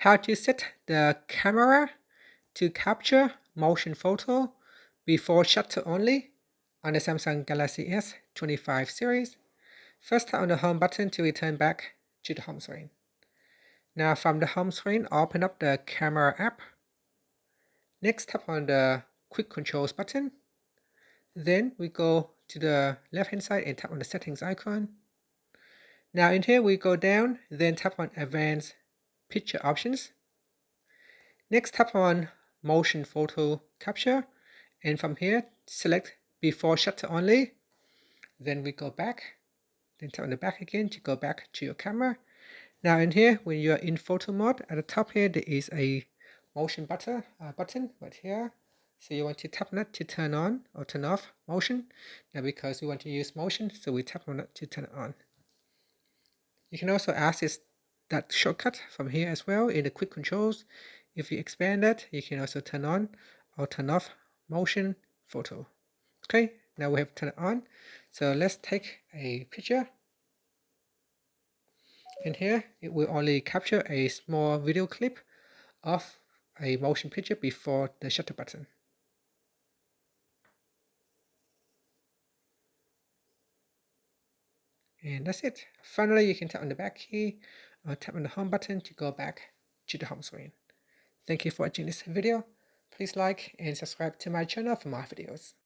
how to set the camera to capture motion photo before shutter only on the Samsung Galaxy S25 series. First, tap on the home button to return back to the home screen. Now from the home screen, open up the camera app. Next, tap on the quick controls button. Then we go to the left hand side and tap on the settings icon. Now in here we go down, then tap on advanced picture options. Next, tap on motion photo capture, and from here select before shutter only. Then we go back, then tap on the back again to go back to your camera. Now in here, when you're in photo mode, at the top here there is a motion button right here. So you want to tap on it to turn on or turn off motion. Now because we want to use motion, so we tap on it to turn it on. You can also access that shortcut from here as well in the quick controls. If you expand that, you can also turn on or turn off motion photo. Okay, now we have turned it on. So let's take a picture. In here, it will only capture a small video clip of a motion picture before the shutter button. And that's it. Finally, you can tap on the back key or tap on the home button to go back to the home screen. Thank you for watching this video. Please like and subscribe to my channel for more videos.